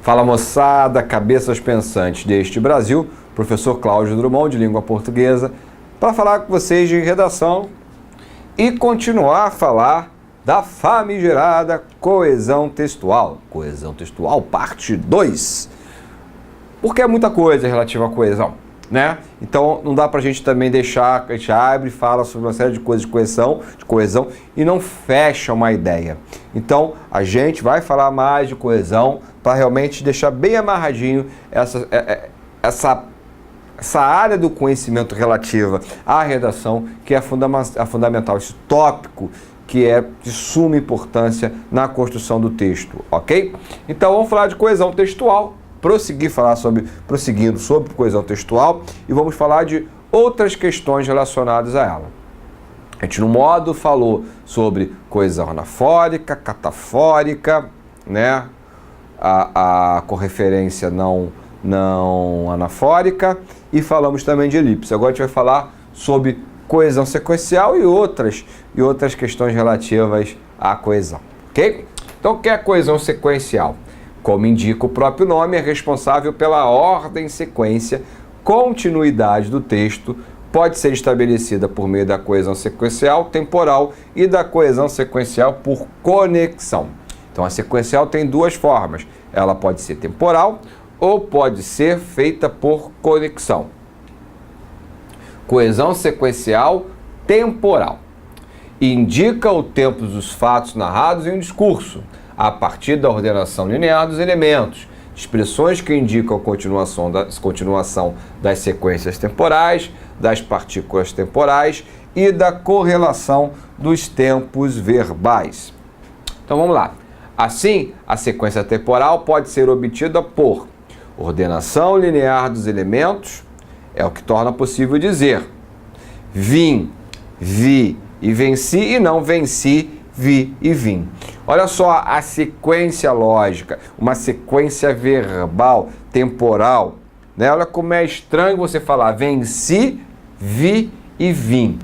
Fala moçada, cabeças pensantes deste Brasil, professor Cláudio Drummond de língua portuguesa, para falar com vocês de redação e continuar a falar da famigerada coesão textual. Coesão textual, parte 2. Porque é muita coisa relativa à coesão, né? Então não dá pra gente também deixar, a gente abre e fala sobre uma série de coisas de coesão e não fecha uma ideia. Então a gente vai falar mais de coesão para realmente deixar bem amarradinho essa área do conhecimento relativa à redação, que é fundamental, esse tópico que é de suma importância na construção do texto, ok? Então vamos falar de coesão textual, prosseguindo sobre coesão textual, e vamos falar de outras questões relacionadas a ela. A gente no modo falou sobre coesão anafórica, catafórica, né? A correferência não anafórica, e falamos também de elipse. Agora a gente vai falar sobre coesão sequencial e outras questões relativas à coesão, ok? Então o que é coesão sequencial? Como indica o próprio nome, é responsável pela ordem, sequência, continuidade do texto, pode ser estabelecida por meio da coesão sequencial temporal e da coesão sequencial por conexão. Então a sequencial tem duas formas, ela pode ser temporal ou pode ser feita por conexão. Coesão sequencial temporal indica o tempo dos fatos narrados em um discurso, a partir da ordenação linear dos elementos, expressões que indicam a continuação das sequências temporais, das partículas temporais e da correlação dos tempos verbais. Então vamos lá. Assim, a sequência temporal pode ser obtida por ordenação linear dos elementos, é o que torna possível dizer vim, vi e venci, e não venci, vi e vim. Olha só a sequência lógica, uma sequência verbal, temporal, né? Olha como é estranho você falar venci, vi e vim.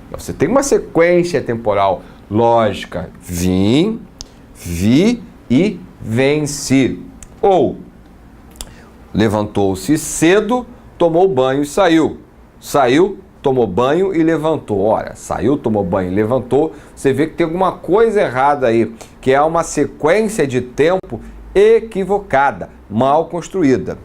Você tem uma sequência temporal lógica, vim, vi e venci. Ou levantou-se cedo, tomou banho e saiu. Saiu, tomou banho e levantou. Olha, saiu, tomou banho e levantou. Você vê que tem alguma coisa errada aí, que é uma sequência de tempo equivocada, mal construída.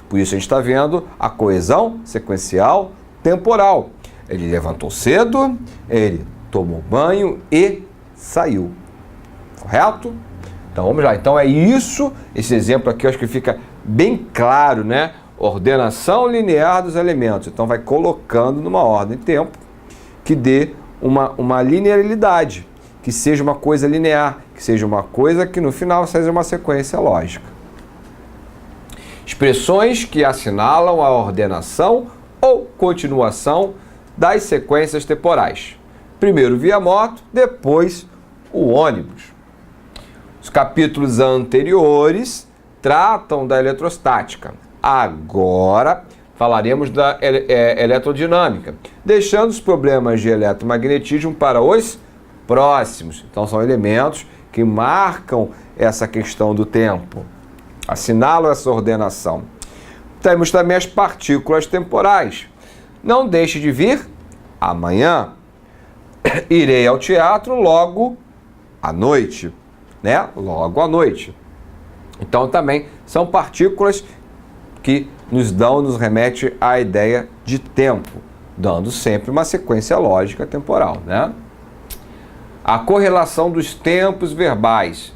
Por isso a gente está vendo a coesão sequencial temporal. Ele levantou cedo, ele tomou banho e saiu. Correto? Então vamos lá. Então é isso, esse exemplo aqui eu acho que fica bem claro, né? Ordenação linear dos elementos. Então vai colocando numa ordem de tempo que dê uma linearidade, que seja uma coisa linear, que seja uma coisa que no final seja uma sequência lógica. Expressões que assinalam a ordenação ou continuação das sequências temporais. Primeiro via moto, depois o ônibus. Os capítulos anteriores tratam da eletrostática. Agora falaremos da eletrodinâmica, deixando os problemas de eletromagnetismo para os próximos. Então são elementos que marcam essa questão do tempo, assinalam essa ordenação. Temos também as partículas temporais. Não deixe de vir amanhã. Irei ao teatro logo à noite, né? Logo à noite. Então também são partículas que nos remete à ideia de tempo, dando sempre uma sequência lógica temporal, né? A correlação dos tempos verbais.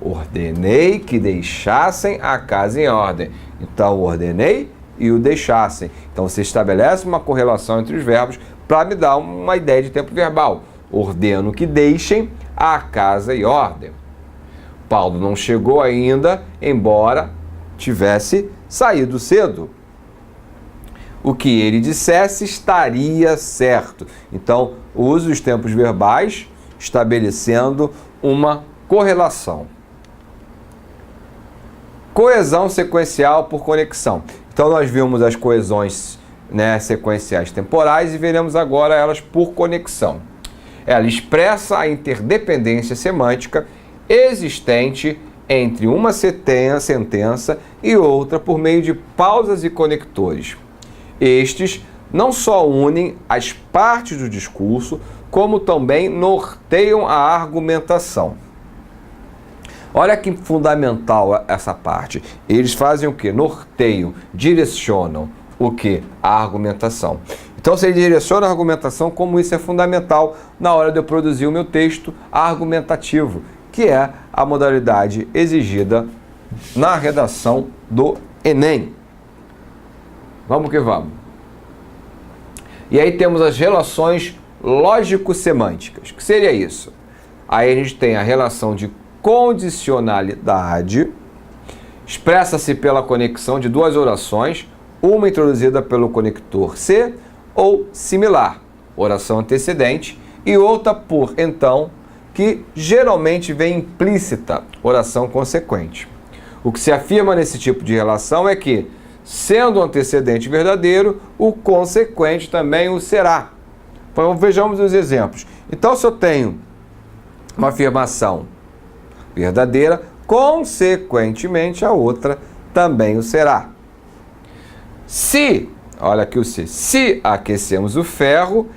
Ordenei que deixassem a casa em ordem. Então, ordenei e o deixassem. Então, você estabelece uma correlação entre os verbos para me dar uma ideia de tempo verbal. Ordeno que deixem a casa em ordem. Paulo não chegou ainda, embora tivesse saído cedo. O que ele dissesse estaria certo. Então, use os tempos verbais estabelecendo uma correlação. Coesão sequencial por conexão. Então, nós vimos as coesões, né, sequenciais temporais e veremos agora elas por conexão. Ela expressa a interdependência semântica existente entre uma sentença e outra por meio de pausas e conectores. Estes não só unem as partes do discurso, como também norteiam a argumentação. Olha que fundamental essa parte. Eles fazem o quê? Norteiam, direcionam o quê? A argumentação. Então, se ele direciona a argumentação, como isso é fundamental na hora de eu produzir o meu texto argumentativo, que é a modalidade exigida na redação do Enem. Vamos que vamos. E aí temos as relações lógico-semânticas. O que seria isso? Aí a gente tem a relação de condicionalidade, expressa-se pela conexão de duas orações, uma introduzida pelo conector se ou similar, oração antecedente, e outra por então, que geralmente vem implícita, oração consequente. O que se afirma nesse tipo de relação é que, sendo o antecedente verdadeiro, o consequente também o será. Então vejamos os exemplos. Então, se eu tenho uma afirmação verdadeira, consequentemente a outra também o será. Se, olha aqui o se aquecemos o ferro,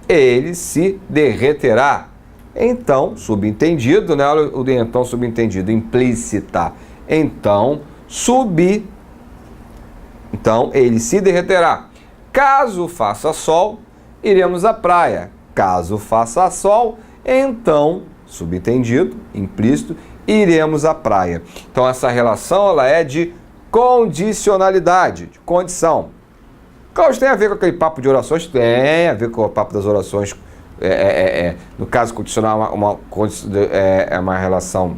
ele se derreterá. Então, subentendido, né? O então subentendido implícita. Então ele se derreterá. Caso faça sol, iremos à praia. Caso faça sol, então, subentendido, implícito, iremos à praia. Então, essa relação ela é de condicionalidade, de condição. Claro, tem a ver com aquele papo de orações? Tem a ver com o papo das orações. No caso, condicional é uma relação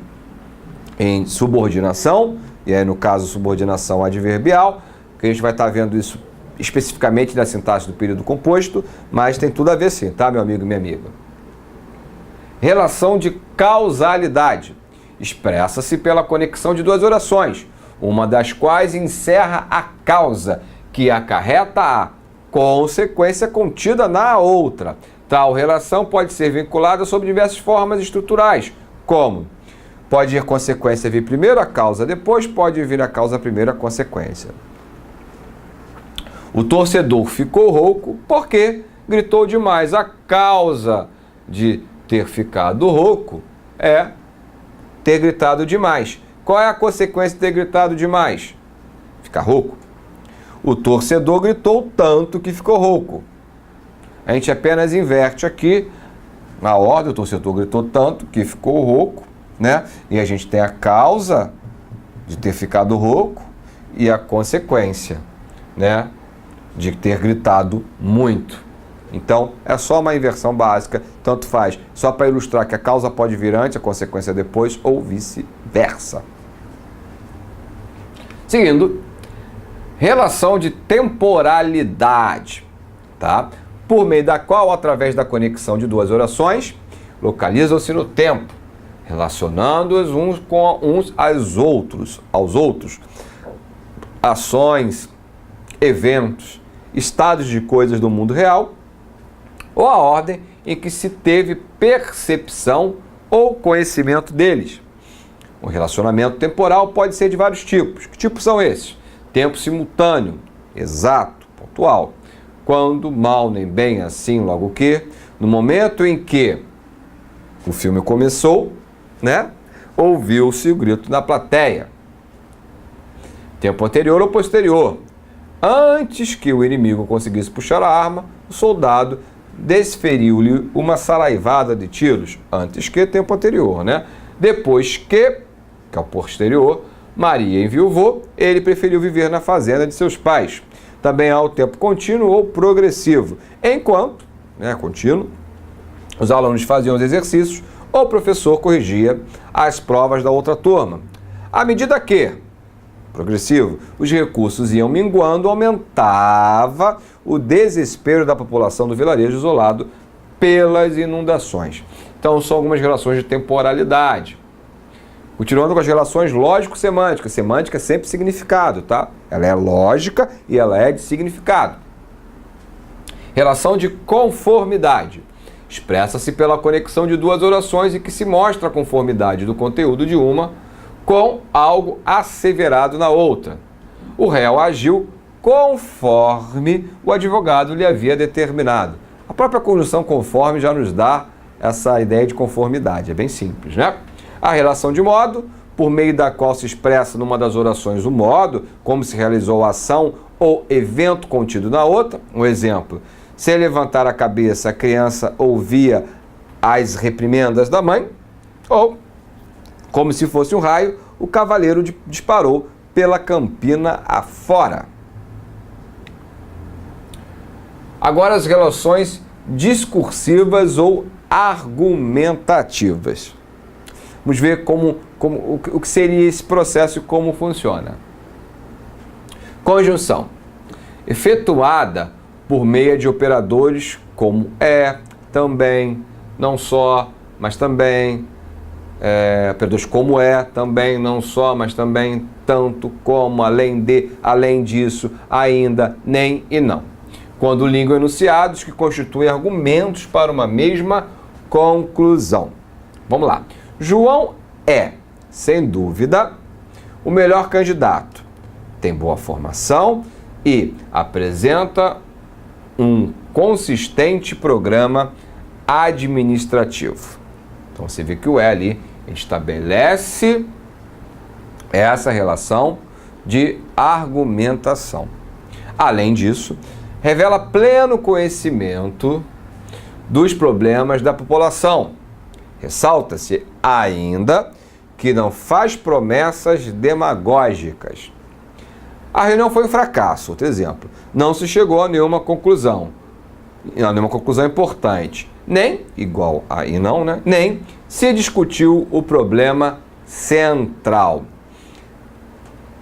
em subordinação, e aí no caso subordinação adverbial, que a gente vai estar vendo isso especificamente na sintaxe do período composto, mas tem tudo a ver sim, tá, meu amigo e minha amiga? Relação de causalidade. Expressa-se pela conexão de duas orações, uma das quais encerra a causa, que acarreta a consequência contida na outra. Tal relação pode ser vinculada sob diversas formas estruturais, como pode ir consequência vir primeiro, a causa depois, pode vir a causa primeiro, a consequência. O torcedor ficou rouco porque gritou demais. A causa de ter ficado rouco é ter gritado demais. Qual é a consequência de ter gritado demais? Ficar rouco. O torcedor gritou tanto que ficou rouco. A gente apenas inverte aqui a ordem. O torcedor gritou tanto que ficou rouco, né? E a gente tem a causa de ter ficado rouco e a consequência, né, de ter gritado muito. Então, é só uma inversão básica, tanto faz, só para ilustrar que a causa pode vir antes, a consequência depois, ou vice-versa. Seguindo, relação de temporalidade, tá? Por meio da qual, através da conexão de duas orações, localizam-se no tempo, relacionando-os uns com uns aos outros, ações, eventos, estados de coisas do mundo real, ou a ordem em que se teve percepção ou conhecimento deles. O relacionamento temporal pode ser de vários tipos. Que tipos são esses? Tempo simultâneo, exato, pontual. Quando, mal nem bem, assim, logo que, no momento em que o filme começou, né, ouviu-se o grito na plateia. Tempo anterior ou posterior. Antes que o inimigo conseguisse puxar a arma, o soldado desferiu-lhe uma saraivada de tiros. Antes que, tempo anterior, né? Depois que é o posterior, Maria enviuvou, ele preferiu viver na fazenda de seus pais. Também há o tempo contínuo ou progressivo. Enquanto, né, contínuo, os alunos faziam os exercícios, o professor corrigia as provas da outra turma. À medida que, progressivo, os recursos iam minguando, aumentava o desespero da população do vilarejo isolado pelas inundações. Então, são algumas relações de temporalidade. Continuando com as relações lógico-semânticas. Semântica é sempre significado, tá? Ela é lógica e ela é de significado. Relação de conformidade. Expressa-se pela conexão de duas orações e que se mostra a conformidade do conteúdo de uma com algo asseverado na outra. O réu agiu conforme o advogado lhe havia determinado. A própria conjunção conforme já nos dá essa ideia de conformidade, é bem simples, né? A relação de modo, por meio da qual se expressa numa das orações o modo, como se realizou a ação ou evento contido na outra. Um exemplo, sem levantar a cabeça, a criança ouvia as reprimendas da mãe, ou, como se fosse um raio, o cavaleiro disparou pela campina afora. Agora as relações discursivas ou argumentativas. Vamos ver o que seria esse processo e como funciona. Conjunção. Efetuada por meio de operadores como é, também, não só, mas também. Operadores como é, também, não só, mas também, tanto, como, além de, além disso, ainda, nem e não. Quando ligam enunciados que constituem argumentos para uma mesma conclusão. Vamos lá. João é, sem dúvida, o melhor candidato. Tem boa formação e apresenta um consistente programa administrativo. Então você vê que o ali estabelece essa relação de argumentação. Além disso, revela pleno conhecimento dos problemas da população. Ressalta-se ainda que não faz promessas demagógicas. A reunião foi um fracasso, outro exemplo. Não se chegou a nenhuma conclusão importante. Nem, igual a e não, né? Nem se discutiu o problema central.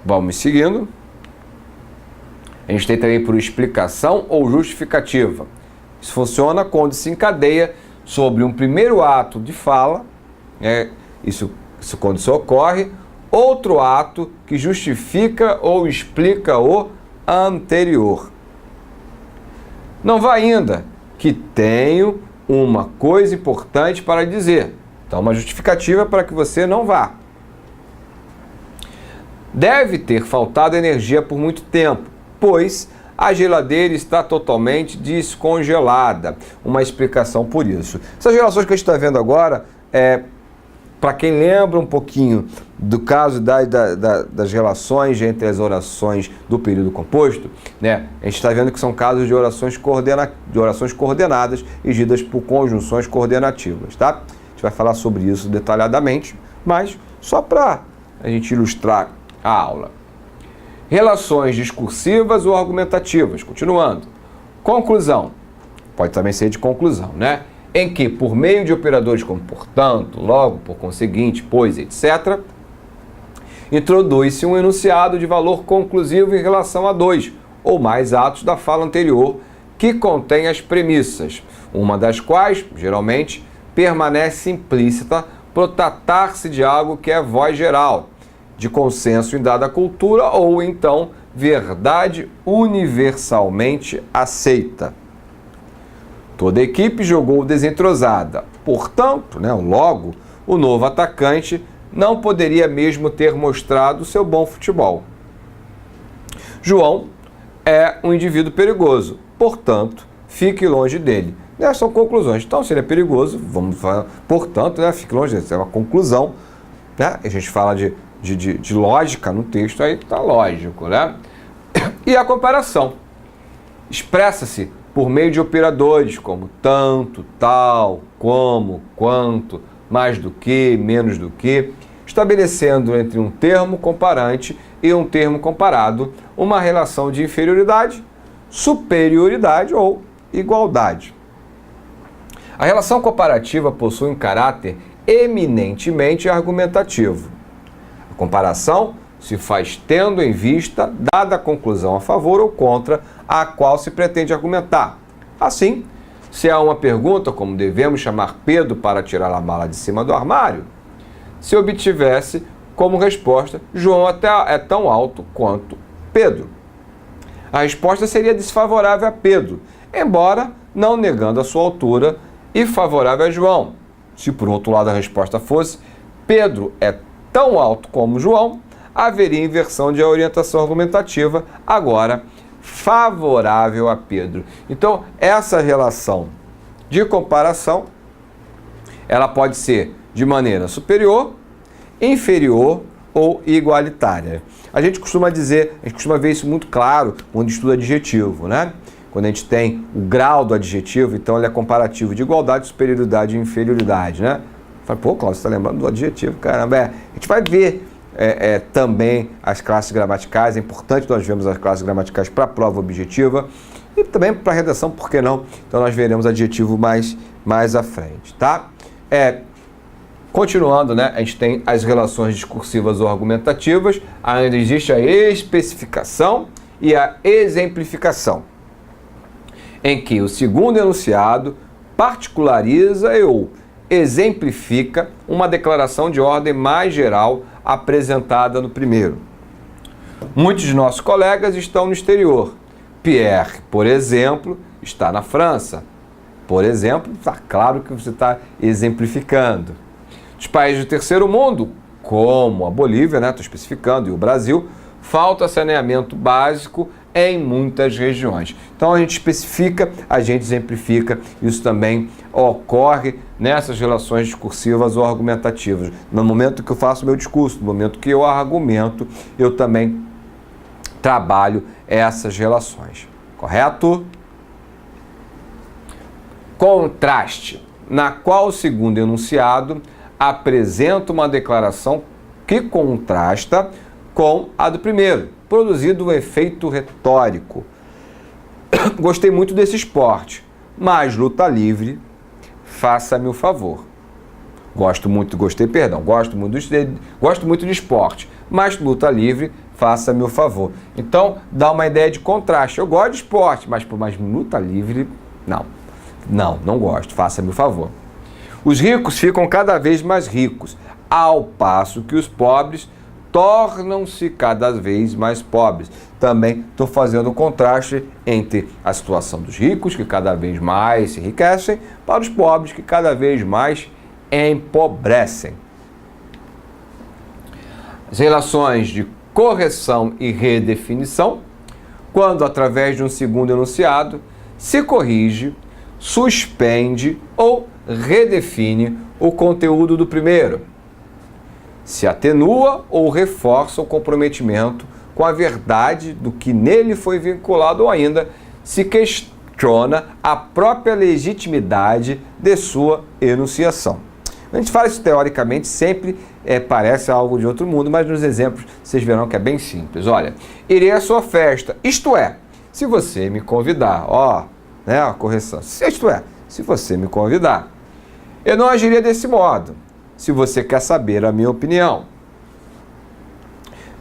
Vamos seguindo. A gente tem também por explicação ou justificativa. Isso funciona quando se encadeia sobre um primeiro ato de fala, isso quando isso ocorre, outro ato que justifica ou explica o anterior. Não vá ainda, que tenho uma coisa importante para dizer. Então, uma justificativa para que você não vá. Deve ter faltado energia por muito tempo, pois a geladeira está totalmente descongelada. Uma explicação por isso. Essas relações que a gente está vendo agora, para quem lembra um pouquinho do caso das relações entre as orações do período composto, né? A gente está vendo que são casos de orações coordenadas regidas por conjunções coordenativas, tá? A gente vai falar sobre isso detalhadamente, mas só para a gente ilustrar a aula. Relações discursivas ou argumentativas. Continuando. Conclusão. Pode também ser de conclusão, né? Em que, por meio de operadores como portanto, logo, por conseguinte, pois, etc., introduz-se um enunciado de valor conclusivo em relação a dois ou mais atos da fala anterior que contém as premissas, uma das quais, geralmente, permanece implícita por tratar-se de algo que é voz geral, de consenso em dada cultura ou, então, verdade universalmente aceita. Toda a equipe jogou desentrosada. Portanto, logo, o novo atacante não poderia mesmo ter mostrado seu bom futebol. João é um indivíduo perigoso. Portanto, fique longe dele. Essas são conclusões. Então, se ele é perigoso, vamos falar, portanto, fique longe dele. Isso é uma conclusão. A gente fala de lógica no texto, aí está lógico, né? E a comparação. Expressa-se por meio de operadores como tanto, tal, como, quanto, mais do que, menos do que, estabelecendo entre um termo comparante e um termo comparado uma relação de inferioridade, superioridade ou igualdade. A relação comparativa possui um caráter eminentemente argumentativo. A comparação se faz tendo em vista dada a conclusão a favor ou contra a qual se pretende argumentar. Assim, se há uma pergunta como devemos chamar Pedro para tirar a mala de cima do armário, se obtivesse como resposta João é tão alto quanto Pedro. A resposta seria desfavorável a Pedro, embora não negando a sua altura, e favorável a João. Se por outro lado a resposta fosse Pedro é tão alto como João, haveria inversão de orientação argumentativa, agora favorável a Pedro. Então, essa relação de comparação, ela pode ser de maneira superior, inferior ou igualitária. A gente costuma ver isso muito claro quando estuda adjetivo, né? Quando a gente tem o grau do adjetivo, então ele é comparativo de igualdade, superioridade e inferioridade, né? Fala, pô, Cláudio, você está lembrando do adjetivo, caramba. A gente vai ver também as classes gramaticais, é importante nós vermos as classes gramaticais para a prova objetiva e também para a redação, por que não? Então nós veremos adjetivo mais à frente, tá? Continuando, né, a gente tem as relações discursivas ou argumentativas, ainda existe a especificação e a exemplificação, em que o segundo enunciado particulariza ou exemplifica uma declaração de ordem mais geral apresentada no primeiro. Muitos de nossos colegas estão no exterior. Pierre, por exemplo, está na França. Por exemplo, está claro que você está exemplificando. Os países do terceiro mundo, como a Bolívia, né, estou especificando, e o Brasil, falta saneamento básico em muitas regiões. Então a gente especifica, a gente exemplifica, isso também ocorre nessas relações discursivas ou argumentativas. No momento que eu faço meu discurso, no momento que eu argumento, eu também trabalho essas relações. Correto? Contraste, na qual o segundo enunciado apresenta uma declaração que contrasta com a do primeiro, produzindo um efeito retórico. Gostei muito desse esporte, mas luta livre, faça-me o favor. Gosto muito de esporte, mas luta livre, faça-me o favor. Então, dá uma ideia de contraste. Eu gosto de esporte, mas luta livre, não gosto, faça-me o favor. Os ricos ficam cada vez mais ricos, ao passo que os pobres tornam-se cada vez mais pobres. Também estou fazendo o contraste entre a situação dos ricos, que cada vez mais se enriquecem, para os pobres, que cada vez mais empobrecem. As relações de correção e redefinição, quando através de um segundo enunciado se corrige, suspende ou redefine o conteúdo do primeiro, se atenua ou reforça o comprometimento com a verdade do que nele foi vinculado ou ainda se questiona a própria legitimidade de sua enunciação. A gente fala isso teoricamente, sempre parece algo de outro mundo, mas nos exemplos vocês verão que é bem simples. Olha, irei à sua festa, isto é, se você me convidar, a correção, isto é, se você me convidar. Eu não agiria desse modo, se você quer saber a minha opinião.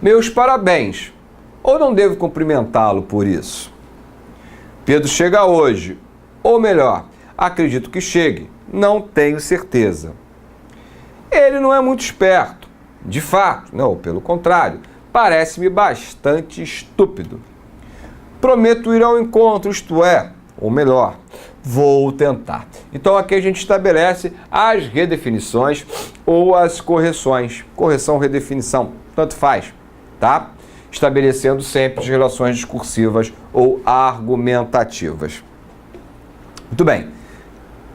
Meus parabéns, ou não devo cumprimentá-lo por isso? Pedro chega hoje, ou melhor, acredito que chegue, não tenho certeza. Ele não é muito esperto, de fato, não, pelo contrário, parece-me bastante estúpido. Prometo ir ao encontro, isto é, ou melhor, vou tentar. Então aqui a gente estabelece as redefinições ou as correções. Correção, redefinição, tanto faz, tá? Estabelecendo sempre as relações discursivas ou argumentativas. Muito bem.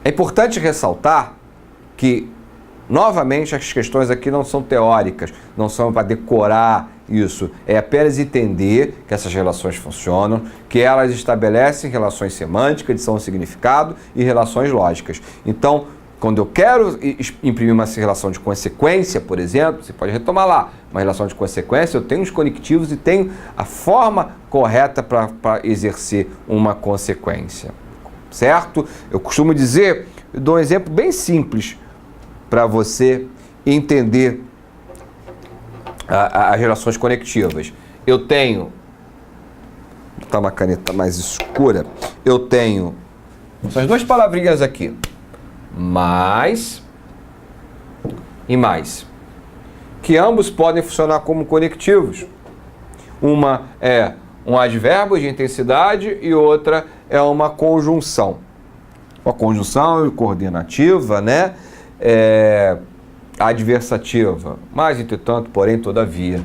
É importante ressaltar que, novamente, as questões aqui não são teóricas, não são para decorar isso. É apenas entender que essas relações funcionam, que elas estabelecem relações semânticas, de som e significado e relações lógicas. Então, quando eu quero imprimir uma relação de consequência, por exemplo, você pode retomar lá, uma relação de consequência, eu tenho os conectivos e tenho a forma correta para exercer uma consequência. Certo? Eu costumo dizer, eu dou um exemplo bem simples para você entender as relações conectivas. Eu tenho, vou botar uma caneta mais escura, eu tenho essas duas palavrinhas aqui, mais e mais, que ambos podem funcionar como conectivos. Uma é um advérbio de intensidade e outra é uma conjunção. Uma conjunção coordenativa, né? adversativa. Mas, entretanto, porém, todavia.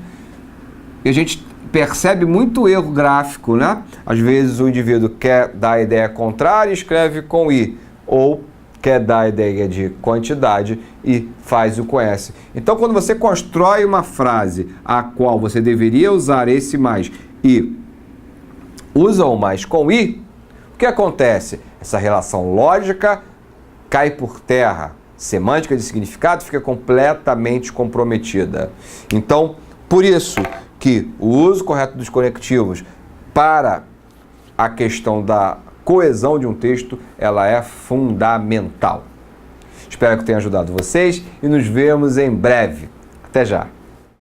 E a gente percebe muito erro gráfico, né? Às vezes o indivíduo quer dar a ideia contrária e escreve com i, ou quer dar a ideia de quantidade e faz o com s. Então, quando você constrói uma frase a qual você deveria usar esse mais e usa o mais com i, o que acontece? Essa relação lógica cai por terra, semântica de significado fica completamente comprometida. Então, por isso que o uso correto dos conectivos para a questão da coesão de um texto, ela é fundamental. Espero que tenha ajudado vocês e nos vemos em breve. Até já!